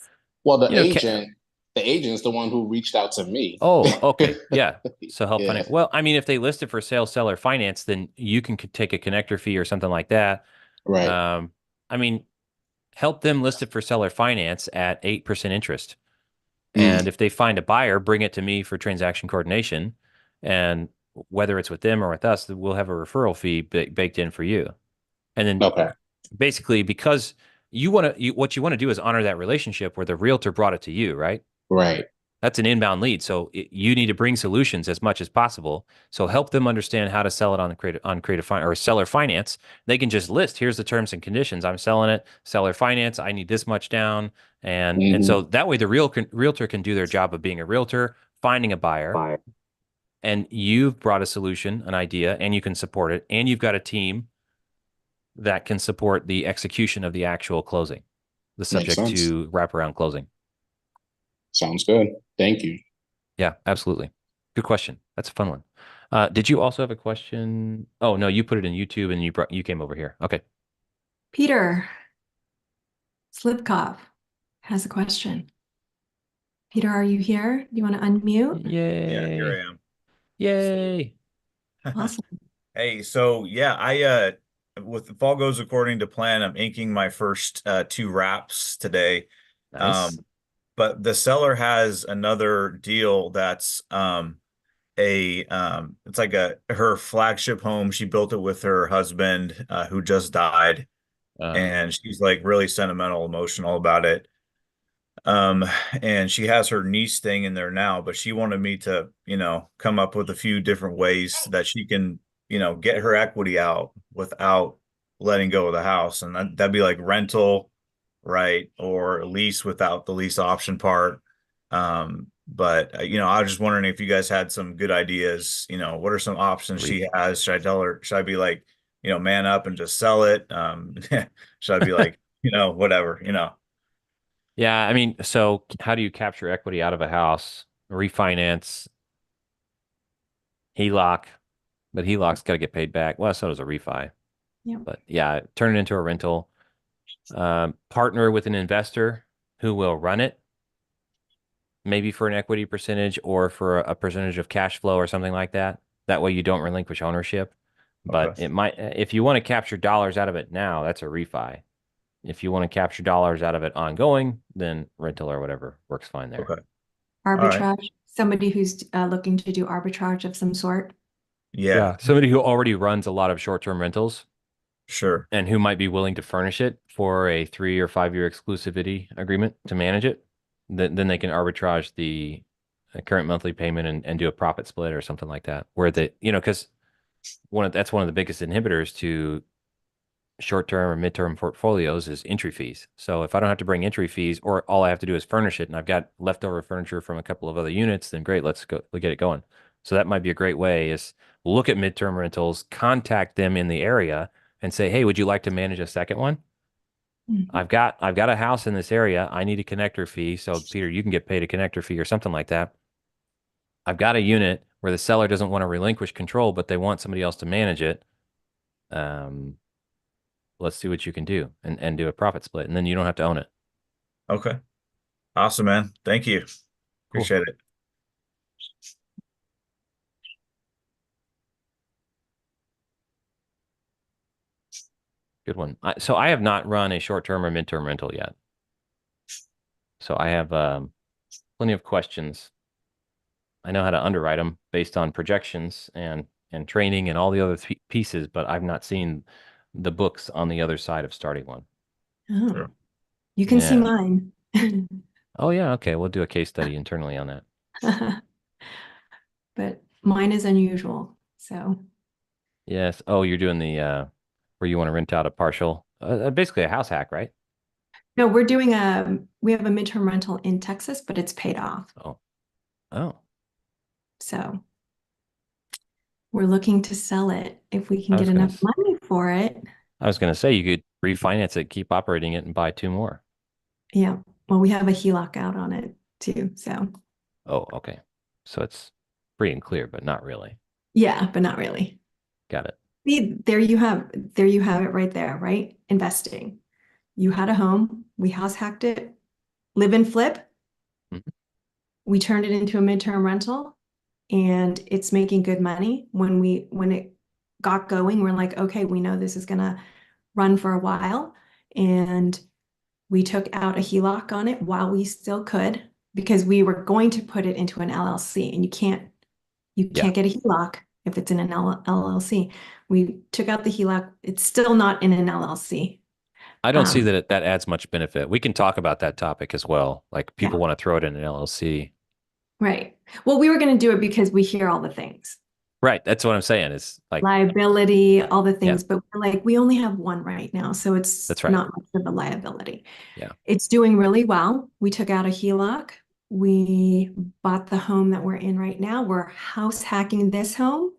the agent's the one who reached out to me. Oh, okay. Yeah. So help finance. Well, I mean, if they list it for sale, seller finance, then you can take a connector fee or something like that. Right. I mean, help them list it for seller finance at 8% interest. And if they find a buyer, bring it to me for transaction coordination. And whether it's with them or with us, we'll have a referral fee baked in for you. And then basically, because what you want to do is honor that relationship where the realtor brought it to you, right? Right. That's an inbound lead. So you need to bring solutions as much as possible. So help them understand how to sell it on creative finance or seller finance. They can just list, here's the terms and conditions. I'm selling it, seller finance. I need this much down. And so that way the realtor can do their job of being a realtor, finding a buyer. And you've brought a solution, an idea, and you can support it. And you've got a team that can support the execution of the actual closing, the subject to wraparound closing. Sounds good. Thank you. Yeah, absolutely. Good question. That's a fun one. Did you also have a question? Oh, no, you put it in YouTube and you came over here. Okay. Peter Slipkov has a question. Peter, are you here? Do you want to unmute? Yay. Yeah, here I am. Yay. Awesome. Hey, so yeah, I with if all goes according to plan, I'm inking my first 2 wraps today. Nice. But the seller has another deal that's it's like her flagship home. She built it with her husband who just died. And she's like really sentimental, emotional about it. And she has her niece staying in there now, but she wanted me to, come up with a few different ways that she can, get her equity out without letting go of the house. And that'd be like rental, right? Or lease without the lease option part. But I was just wondering if you guys had some good ideas, what are some options she has? Should I tell her, should I be like, man up and just sell it? Should I be like, whatever, Yeah, I mean, so how do you capture equity out of a house? Refinance, HELOC, but HELOC's got to get paid back. Well, so does a refi. Yeah. But yeah, turn it into a rental. Partner with an investor who will run it, maybe for an equity percentage or for a percentage of cash flow or something like that. That way you don't relinquish ownership. But it might, if you want to capture dollars out of it now, that's a refi. If you want to capture dollars out of it ongoing, then rental or whatever works fine there. Okay. Arbitrage, somebody who's looking to do arbitrage of some sort. Yeah. Somebody who already runs a lot of short-term rentals. Sure. And who might be willing to furnish it for a 3 or 5 year exclusivity agreement to manage it. Then they can arbitrage the current monthly payment and do a profit split or something like that. Where because that's one of the biggest inhibitors to short-term or mid-term portfolios is entry fees. So if I don't have to bring entry fees, or all I have to do is furnish it, and I've got leftover furniture from a couple of other units, then great, let's get it going. So that might be a great way is look at midterm rentals, contact them in the area and say, hey, would you like to manage a second one? I've got a house in this area. I need a connector fee. So Peter, you can get paid a connector fee or something like that. I've got a unit where the seller doesn't want to relinquish control, but they want somebody else to manage it. Let's see what you can do and do a profit split. And then you don't have to own it. Okay. Awesome, man. Thank you. Appreciate it. Good one. So I have not run a short-term or mid-term rental yet. So I have plenty of questions. I know how to underwrite them based on projections and and training and all the other pieces, but I've not seen the books on the other side of starting one. Oh, Sure. you can see Yeah. mine. Oh yeah, okay. We'll do a case study internally on that. But mine is unusual. So Yes. Oh, you're doing the where you want to rent out a partial, basically a house hack, right? no, we have a midterm rental in Texas, but it's paid off. Oh, So we're looking to sell it if we can I get was gonna enough money for it. I was going to say you could refinance it, keep operating it, and buy two more. Yeah. Well, we have a HELOC out on it too. So Oh, okay. So it's free and clear, but not really. yeah, but not really. Got it. See, there you have it right there, right? Investing. You had a home, we house hacked it, live and flip. Mhm. We turned it into a midterm rental and it's making good money. When it got going, we're like, okay, we know this is gonna run for a while. And we took out a HELOC on it while we still could, because we were going to put it into an LLC, and you can't get a HELOC if it's in an LLC. We took out the HELOC. It's still not in an LLC. I don't see that that adds much benefit. We can talk about that topic as well. Like people want to throw it in an LLC. Right. Well, we were going to do it because we hear all the things. Right. That's what I'm saying. It's like liability, all the things, but we're like, we only have one right now. So it's That's right. not much of a liability. Yeah. It's doing really well. We took out a HELOC. We bought the home that we're in right now. We're house hacking this home.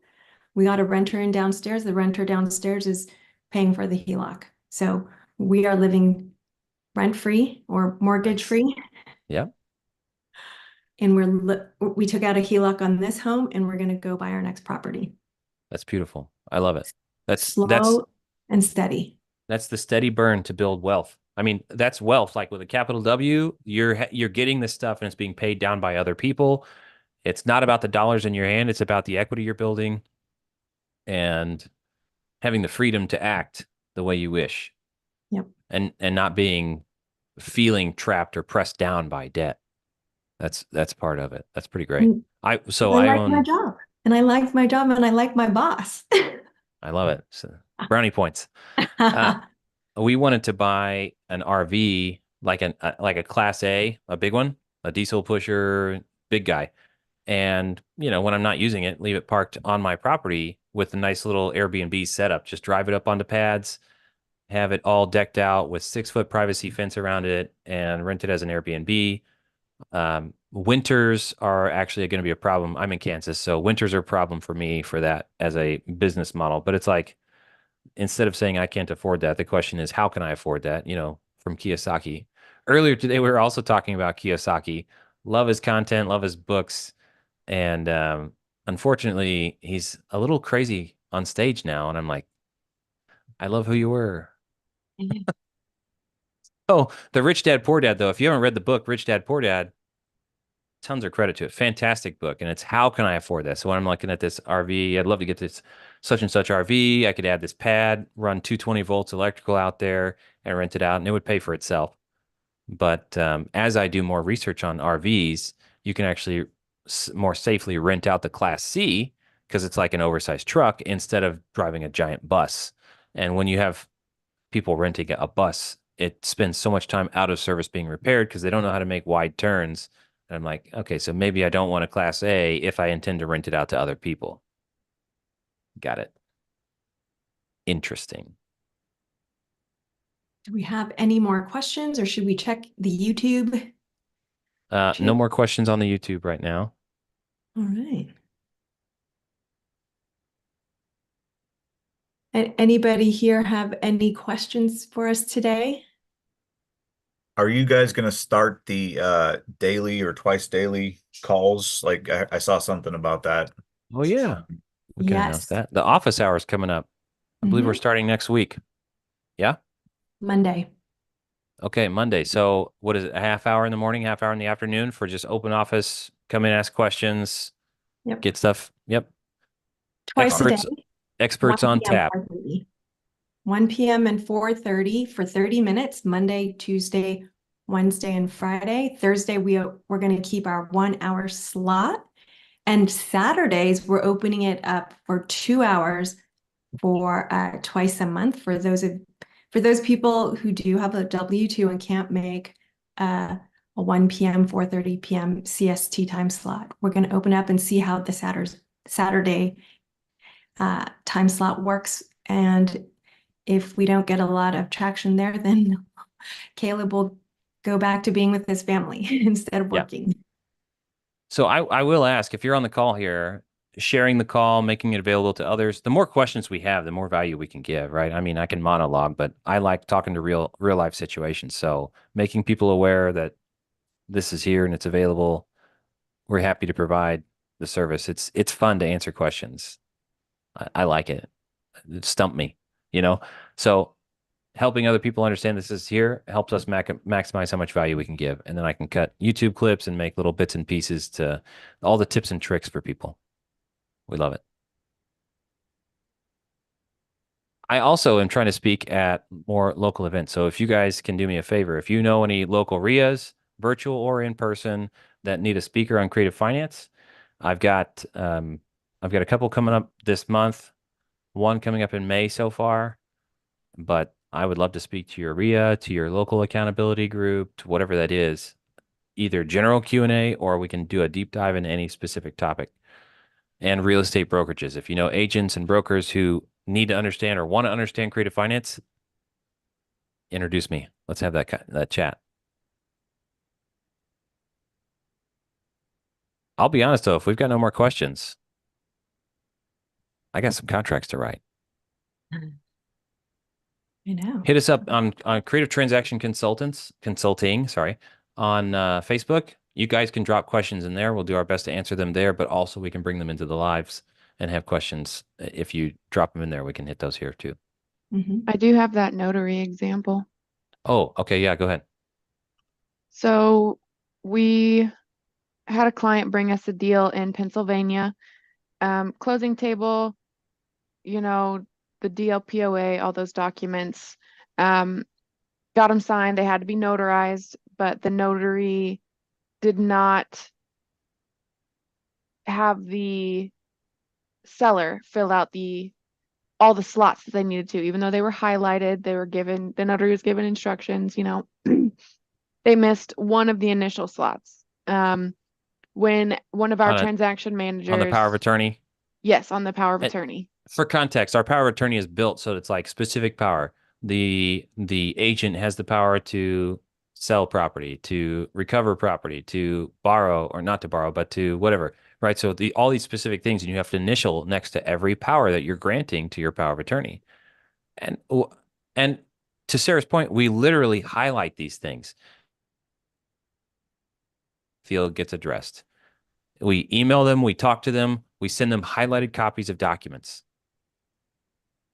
We got a renter in downstairs. The renter downstairs is paying for the HELOC. So we are living rent-free or mortgage-free. Yeah. And we took out a HELOC on this home, and we're going to go buy our next property. That's beautiful. I love it. That's slow and steady. That's the steady burn to build wealth. I mean, that's wealth. Like with a capital W, you're getting this stuff and it's being paid down by other people. It's not about the dollars in your hand. It's about the equity you're building and having the freedom to act the way you wish. Yep. And not feeling trapped or pressed down by debt. That's part of it. That's pretty great. I like my job, and I like my job, and I like my boss. I love it. So, brownie points. We wanted to buy an RV, like a Class A, a big one, a diesel pusher, big guy. And, when I'm not using it, leave it parked on my property with a nice little Airbnb setup. Just drive it up onto pads, have it all decked out with 6-foot privacy fence around it, and rent it as an Airbnb. Winters are actually going to be a problem. I'm in Kansas, so winters are a problem for me for that as a business model. But it's like, instead of saying I can't afford that, the question is, how can I afford that? From Kiyosaki. Earlier today, we were also talking about Kiyosaki. Love his content, love his books. And unfortunately, he's a little crazy on stage now. And I'm like, I love who you were. Oh, the Rich Dad, Poor Dad, though. If you haven't read the book, Rich Dad, Poor Dad, tons of credit to it. Fantastic book. And it's how can I afford this? So when I'm looking at this RV, I'd love to get this such and such RV. I could add this pad, run 220 volts electrical out there and rent it out, and it would pay for itself. But as I do more research on RVs, you can actually more safely rent out the Class C because it's like an oversized truck instead of driving a giant bus. And when you have people renting a bus, it spends so much time out of service being repaired because they don't know how to make wide turns. And I'm like, okay, so maybe I don't want a Class A if I intend to rent it out to other people. Got it. Interesting. Do we have any more questions, or should we check the YouTube? No more questions on the YouTube right now. All right. Anybody here have any questions for us today? Are you guys going to start the daily or twice daily calls? Like I saw something about that. Oh yeah. We can announce that. The office hour is coming up. I believe we're starting next week. Yeah? Monday. Okay, Monday. So what is it? A half hour in the morning, half hour in the afternoon for just open office, come in, ask questions, get stuff. Yep. Twice a day. Experts on tap. 1 p.m. and 4:30 for 30 minutes, Monday, Tuesday, Wednesday, and Friday. Thursday, we're going to keep our 1 hour slot. And Saturdays, we're opening it up for 2 hours for twice a month for those people who do have a W-2 and can't make a 1 p.m., 4:30 p.m. CST time slot. We're going to open up and see how the Saturday time slot works. And if we don't get a lot of traction there, then Caleb will go back to being with his family instead of working. So I will ask, if you're on the call here, sharing the call, making it available to others, the more questions we have, the more value we can give, right? I mean, I can monologue, but I like talking to real life situations. So making people aware that this is here and it's available, we're happy to provide the service. It's fun to answer questions. I like it. It stumped me, So helping other people understand this is here helps us maximize how much value we can give. And then I can cut YouTube clips and make little bits and pieces to all the tips and tricks for people. We love it. I also am trying to speak at more local events. So if you guys can do me a favor, if you know any local RIAs, virtual or in person, that need a speaker on creative finance, I've got a couple coming up this month, one coming up in May so far, but I would love to speak to your RIA, to your local accountability group, to whatever that is, either general Q&A or we can do a deep dive into any specific topic. And real estate brokerages. If you know agents and brokers who need to understand or want to understand creative finance, introduce me. Let's have that chat. I'll be honest though, if we've got no more questions, I got some contracts to write. I know. Hit us up on Creative Transaction Consulting, on Facebook. You guys can drop questions in there. We'll do our best to answer them there, but also we can bring them into the lives and have questions. If you drop them in there, we can hit those here too. I do have that notary example. Oh, okay. Yeah, go ahead. So we had a client bring us a deal in Pennsylvania, closing table, the DLPOA, all those documents, got them signed. They had to be notarized, but the notary did not have the seller fill out all the slots that they needed to, even though they were highlighted. The notary was given instructions, they missed one of the initial slots. When one of our transaction managers on the power of attorney. Yes, on the power of attorney. For context, our power of attorney is built so it's like specific power. The agent has the power to sell property, to recover property, to borrow, or not to borrow, but to whatever, right? So all these specific things, and you have to initial next to every power that you're granting to your power of attorney. And to Sarah's point, we literally highlight these things. Field gets addressed. We email them, we talk to them, we send them highlighted copies of documents.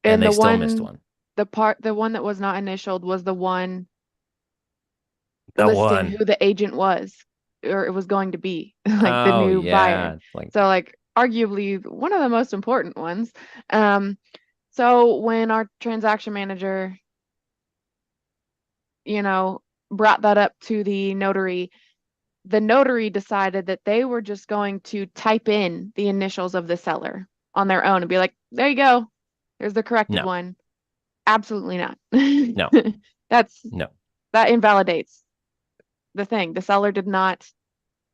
And they still missed one. The one that was not initialed was the one listing who the agent was, or it was going to be, like the new buyer. So arguably one of the most important ones. So when our transaction manager, brought that up to the notary decided that they were just going to type in the initials of the seller on their own and be like, there you go. There's the corrected one. Absolutely not. No. That invalidates the thing. The seller did not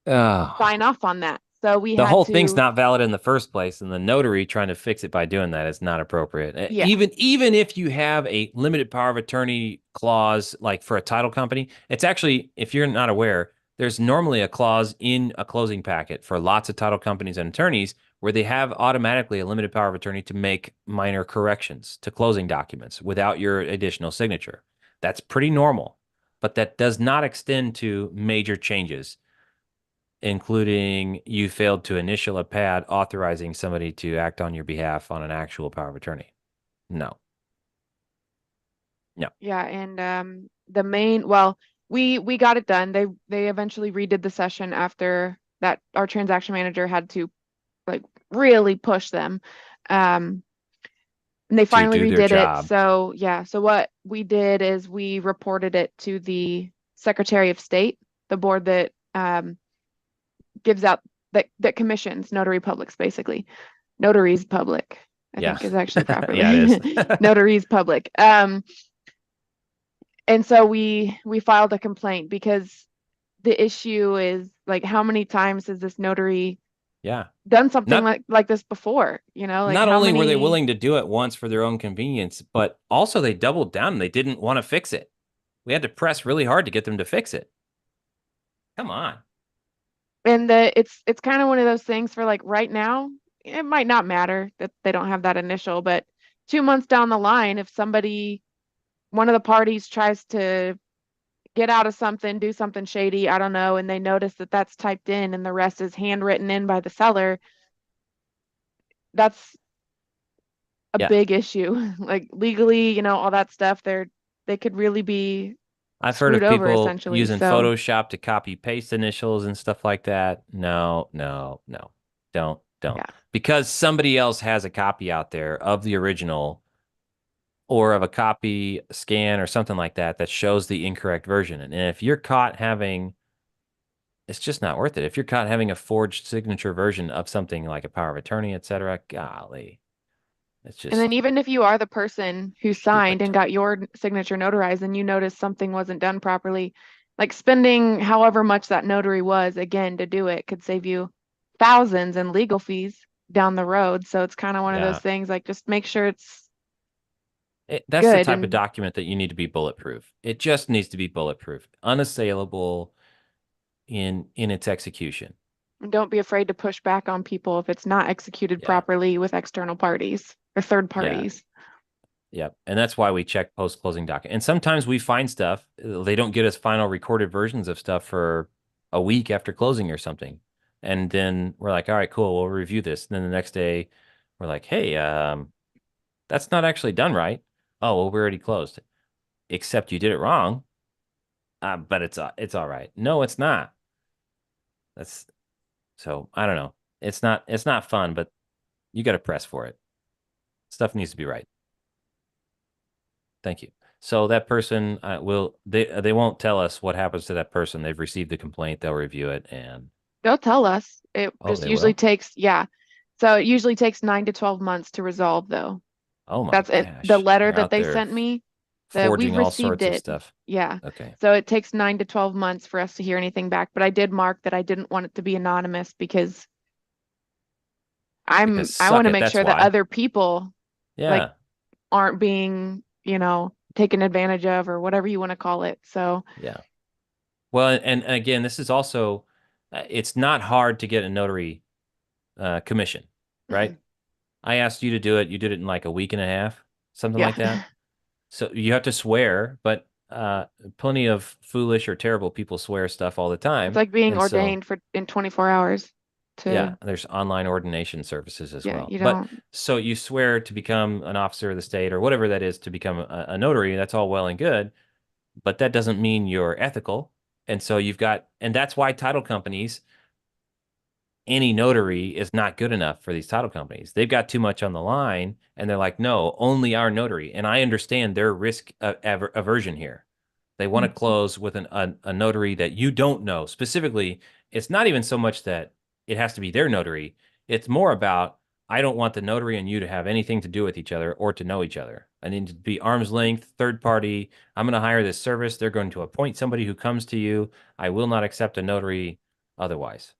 sign off on that. So the whole thing's not valid in the first place, and the notary trying to fix it by doing that is not appropriate. Yeah. Even if you have a limited power of attorney clause, like for a title company, it's actually, if you're not aware, there's normally a clause in a closing packet for lots of title companies and attorneys where they have automatically a limited power of attorney to make minor corrections to closing documents without your additional signature. That's pretty normal, but that does not extend to major changes, including you failed to initial a pad authorizing somebody to act on your behalf on an actual power of attorney. No. Yeah, and we got it done. They eventually redid the session after that. Our transaction manager had to really push them. And they finally redid it. So yeah, so what we did is we reported it to the Secretary of State, the board that gives out that commissions notary publics, basically. Notaries public, I think is actually properly. Yeah, it is. Notaries public. And so we filed a complaint because the issue is like, how many times has this notary done something like this before? You know, like not how only were they many... willing to do it once for their own convenience, but also they doubled down and they didn't want to fix it. We had to press really hard to get them to fix it. Come on. And it's kind of one of those things for like right now, it might not matter that they don't have that initial, but 2 months down the line, if one of the parties tries to get out of something, do something shady, I don't know, and they notice that that's typed in and the rest is handwritten in by the seller, that's a big issue. Like legally, you know, all that stuff, they could really be I've heard of over, people essentially. using Photoshop to copy paste initials and stuff like that. No. Don't. Yeah. Because somebody else has a copy out there of the original or of a copy scan or something like that that shows the incorrect version. And if you're caught having, it's just not worth it. If you're caught having a forged signature version of something like a power of attorney, etc., golly. It's just, and then even if you are the person who signed and got your signature notarized and you notice something wasn't done properly, like spending however much that notary was, again, to do it could save you thousands in legal fees down the road. So it's kind of one of those things, like just make sure that's the type of document that you need to be bulletproof. It just needs to be bulletproof, unassailable in its execution. And don't be afraid to push back on people if it's not executed properly with external parties or third parties. Yeah. And that's why we check post-closing document. And sometimes we find stuff, they don't get us final recorded versions of stuff for a week after closing or something. And then we're like, all right, cool, we'll review this. And then the next day we're like, hey, that's not actually done right. Oh, well, we're already closed. Except you did it wrong. But it's all right. No, it's not. So I don't know. It's not fun, but you got to press for it. Stuff needs to be right. Thank you. So that person they won't tell us what happens to that person. They've received the complaint. They'll review it and they'll tell us. It just usually takes, So it usually takes 9 to 12 months to resolve, though. Oh my gosh. That's it. The letter that they sent me, forging all sorts of stuff. Yeah. Okay. So it takes 9 to 12 months for us to hear anything back. But I did mark that I didn't want it to be anonymous because I want to make sure that other people aren't being, taken advantage of or whatever you want to call it. So well, and again, this is also it's not hard to get a notary commission, right? I asked you to do it. You did it in like a week and a half, something like that. So you have to swear, but plenty of foolish or terrible people swear stuff all the time. It's like being ordained in 24 hours. There's online ordination services as well. But so you swear to become an officer of the state or whatever that is to become a notary. That's all well and good, but that doesn't mean you're ethical. And so and that's why title companies, any notary is not good enough for these title companies. They've got too much on the line and they're like, no, only our notary. And I understand their risk aversion here. They want to close with a notary that you don't know. Specifically, it's not even so much that it has to be their notary. It's more about, I don't want the notary and you to have anything to do with each other or to know each other. I need to be arm's length, third party. I'm going to hire this service. They're going to appoint somebody who comes to you. I will not accept a notary otherwise.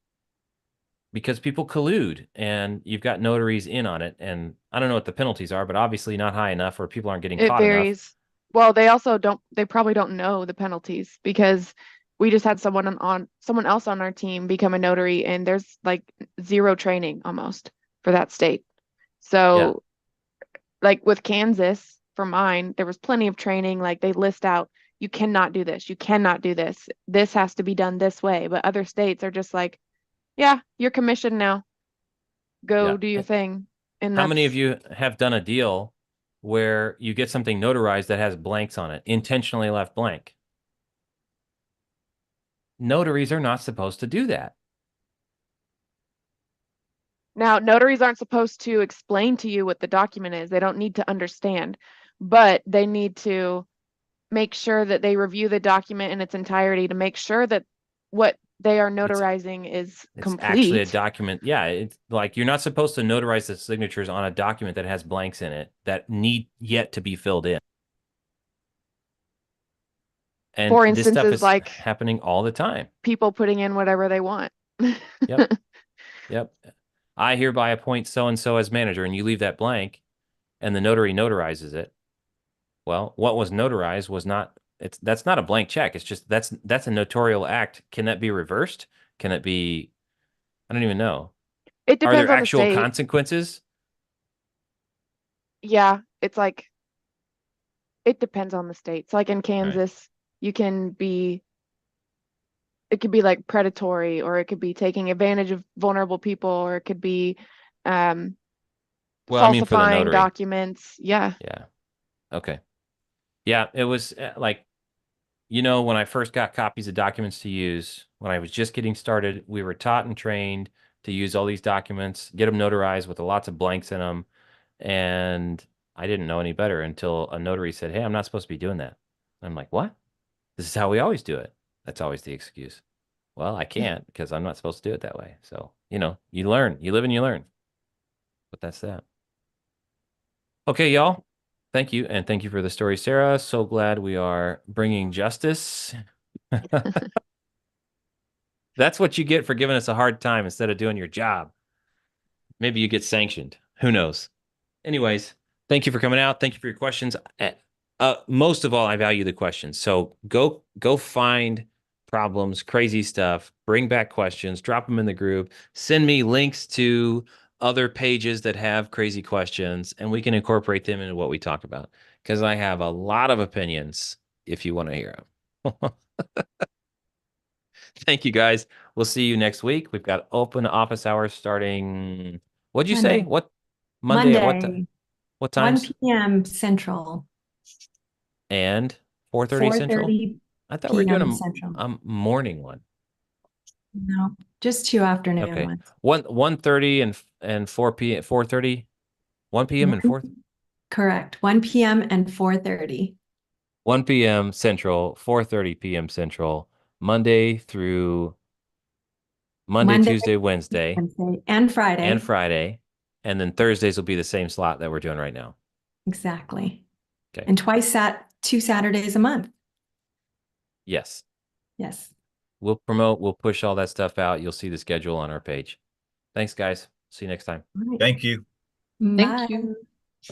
Because people collude and you've got notaries in on it. And I don't know what the penalties are, but obviously not high enough or people aren't getting caught enough. It varies. Well, they probably don't know the penalties because we just had someone else on our team become a notary and there's like zero training almost for that state. So like with Kansas, for mine, there was plenty of training. Like they list out, you cannot do this. You cannot do this. This has to be done this way. But other states are just like, yeah, you're commissioned now. Go do your thing. And how many of you have done a deal where you get something notarized that has blanks on it, intentionally left blank? Notaries are not supposed to do that. Now, notaries aren't supposed to explain to you what the document is. They don't need to understand, but they need to make sure that they review the document in its entirety to make sure that what they are notarizing is It's actually a complete. document. Yeah, it's like you're not supposed to notarize the signatures on a document that has blanks in it that need yet to be filled in. And For this stuff instances, is like happening all the time. people putting in whatever they want. Yep. Yep. I hereby appoint so-and-so as manager, and you leave that blank, and the notary notarizes it. Well, what was notarized was not, that's not a blank check. It's just, that's a notarial act. Can that be reversed? Can it be, I don't even know. It Are depends there on the actual state. consequences? Yeah, it's like, it depends on the state. So like in Kansas, you can be, it could be like predatory, or it could be taking advantage of vulnerable people, or it could be Well, I mean, for the falsifying notary. documents. Yeah. Yeah. Okay. Yeah, it was like, you know, when I first got copies of documents to use, when I was just getting started, we were taught and trained to use all these documents, get them notarized with lots of blanks in them. And I didn't know any better until a notary said, "Hey, I'm not supposed to be doing that." I'm like, "What? This is how we always do it." That's always the excuse. Well, I can't because I'm not supposed to do it that way. So, you know, you learn, you live and you learn. But that's that. Okay, y'all. Thank you. And thank you for the story, Sarah. So glad we are bringing justice. That's what you get for giving us a hard time instead of doing your job. Maybe you get sanctioned. Who knows? Anyways, thank you for coming out. Thank you for your questions. Most of all, I value the questions. So go find problems, crazy stuff, bring back questions, drop them in the group, send me links to other pages that have crazy questions, and we can incorporate them into what we talk about. Because I have a lot of opinions if you want to hear them. Thank you, guys. We'll see you next week. We've got open office hours starting. What'd you say? What Monday at what times? 1 p.m. Central. And 4:30 Central? 4:30 I thought we were doing Central. a morning one. No, just 2 afternoon Okay. ones. 1:30 and 4 p.m. 4:30? 1 p.m. and 4? Correct. 1 p.m. and 4:30. 1 p.m. Central, 4:30 p.m. Central, Monday, Tuesday, Wednesday, and Friday. And then Thursdays will be the same slot that we're doing right now. Exactly. Okay. And 2 Saturdays a month. Yes. Yes. We'll promote, we'll push all that stuff out. You'll see the schedule on our page. Thanks, guys. See you next time. Right. Thank you. Bye. Thank you.